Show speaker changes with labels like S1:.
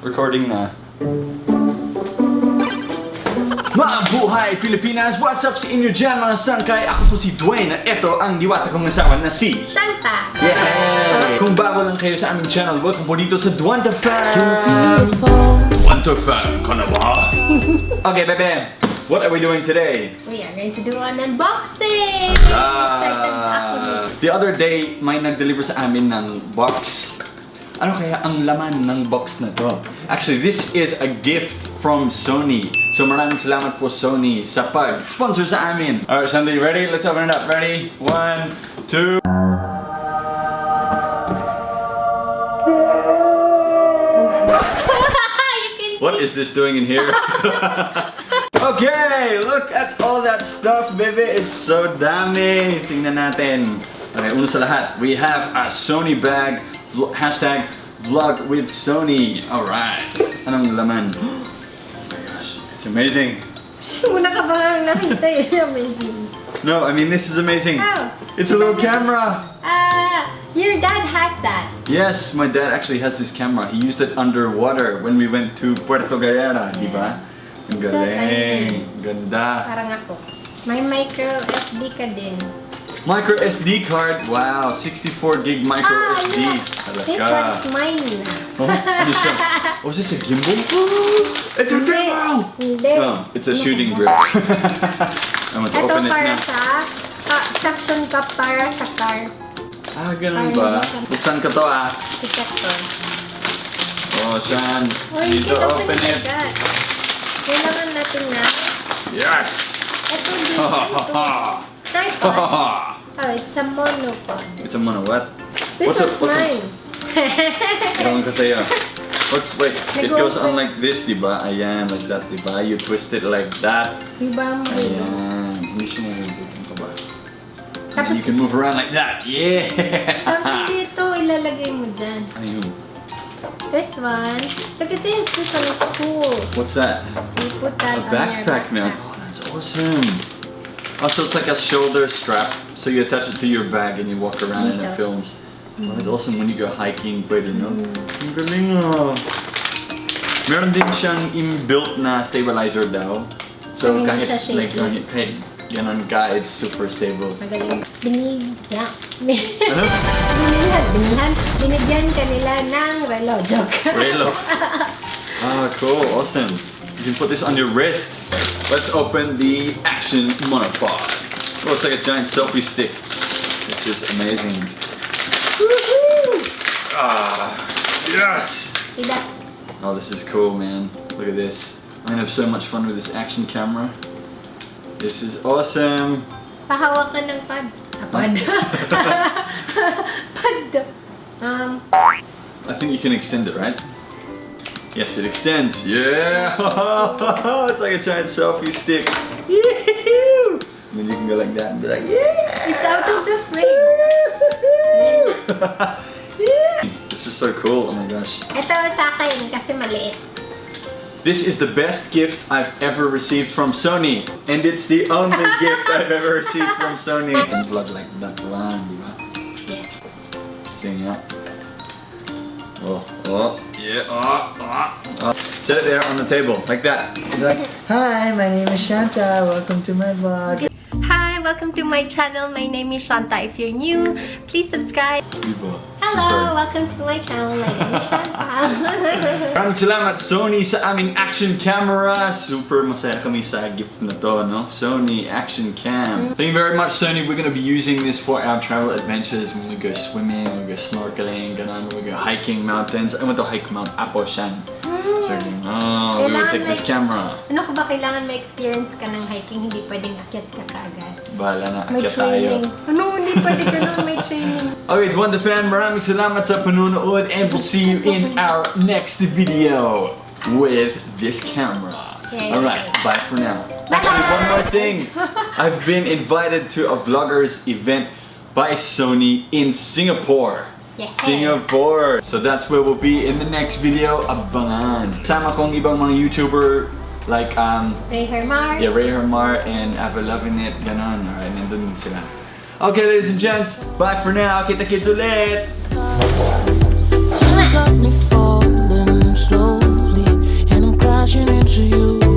S1: Recording na. Mabuhay Pilipinas! What's up sa inyo dyan mga sangkay? Ako po si Dwaine at ito ang diwata kong asawa na si
S2: Shanta!
S1: Yay! Kung bago lang kayo sa aming channel, welcome po dito sa Dwanta Fam! Dwanta Fam ka na ba? Okay, bebe! What are we doing today?
S2: We are going to do an unboxing!
S1: The other day, may nag-deliver sa amin ng box. Ano kaya ang laman ng box na to? Actually, this is a gift from Sony. So maraming salamat po Sony sa pag-sponsor sa amin. Alright, Shanti, ready? Let's open it up. Ready? 1, 2. What is this doing in here? Okay, look at all that stuff, baby. It's so dami. Tingnan natin. Okay, una sa lahat, we have a Sony bag. Hashtag vlog with Sony. Alright. Anong laman? Oh my gosh, it's amazing.
S2: Una ka ba nakita yun? Amazing.
S1: No, I mean this is amazing.
S2: Oh.
S1: It's a little camera.
S2: Your dad has that.
S1: Yes, my dad actually has this camera. He used it underwater when we went to Puerto Galera, di ba? Ang galing. Ganda.
S2: Parang ako. May micro SD ka din.
S1: Micro SD card. Wow, 64 gig micro SD.
S2: Yeah. This one's mine.
S1: Oh, ano siya? Oh, is this a gimbal? It's a gimbal!
S2: Hindi.
S1: Oh, it's a shooting grip. I'm going to
S2: Ito
S1: open it
S2: para
S1: now.
S2: sa suction cup para sa car.
S1: Ah, ganun ba? Buksan ko to ah.
S2: Ticket ko.
S1: Oh, Shan.
S2: Oh,
S1: I need to open it.
S2: Kailangan natin na.
S1: Yes!
S2: Ito dito. Tripod. Oh, it's a monopod.
S1: It's a mono. What?
S2: This is mine.
S1: Ewan ko sa'yo. Wait, it goes on like this, diba? Ayan, like that, diba? You twist it like that.
S2: Diba mo?
S1: Ayan. Hindi siya mabubutin ka ba? And
S2: Tapos,
S1: you can move around like that. Yeah!
S2: tapos dito, ilalagay mo dyan.
S1: Ayun.
S2: This one. Look at this. This one is cool.
S1: What's that?
S2: You put that
S1: A
S2: on
S1: backpack
S2: your
S1: now.
S2: backpack.
S1: Oh, that's awesome. Also, it's like a shoulder strap. So you attach it to your bag and you walk around and it films. Oh, that's awesome when you go hiking, pwede, no? Ang galing ah. Meron din siyang inbuilt na stabilizer daw. So
S2: Hindi
S1: kahit
S2: siya
S1: like
S2: shaky.
S1: kahit ganun ka, it's super stable.
S2: Magaling.
S1: Ano?
S2: Binigyan kanila ng relo. Joke.
S1: Relo. Ah, cool, awesome. You can put this on your wrist. Let's open the Action Monopod. Oh, it's like a giant selfie stick. This is amazing. Woohoo! Ah, yes!
S2: Diba?
S1: Oh, this is cool, man. Look at this. I'm gonna have so much fun with this action camera. This is awesome.
S2: Pahawakan ng pad. Pad. Pad.
S1: I think you can extend it, right? Yes, it extends. Yeah! It's like a giant selfie stick. Yee-hoo! And then you can go like that and be like, yeah!
S2: It's out of the frame.
S1: Yeah! This is so cool. Oh my gosh.
S2: Ito sa akin kasi maliit.
S1: This is the best gift I've ever received from Sony. And it's the only gift I've ever received from Sony. And vlog like that lang, di ba?
S2: Yeah.
S1: Sing yeah. Oh, yeah, oh. Set it there on the table, like that. Like, hi, my name is Shanta. Welcome to my vlog.
S2: Hi, welcome to my channel. My name is Shanta. If you're new, please subscribe. Hello, welcome to my channel. My name is Shanta.
S1: Maraming salamat Sony sa aming action camera. Super masaya kami sa gift na to, no? Sony Action Cam. Thank you very much, Sony. We're gonna be using this for our travel adventures when we go swimming, when we go snorkeling, ganun, when we go hiking mountains. I went to hike Mount Aposhan. So, we will take this camera.
S2: Ano ka ba, kailangan may experience ka ng hiking, hindi pwedeng akyat ka kaagad.
S1: Bahala na,
S2: May
S1: akyat tayo.
S2: training. Ano, hindi pwede ka na may training.
S1: Okay, it's Wonder Fan. Maraming salamat sa panunood and we'll see you in our next video with this camera.
S2: Yay.
S1: Alright, bye for now.
S2: Bye.
S1: Actually, one more thing. I've been invited to a vloggers event by Sony in Singapore.
S2: Yeah.
S1: Singapore. So that's where we'll be in the next video. Abangan. Sama kong ibang mga YouTuber like
S2: Ray Hermar.
S1: yeah, Ray Hermar and Ava Loving It. Ganon. Alright, nandun din sila. Okay, ladies and gents, bye for now. Kita-kits ulit!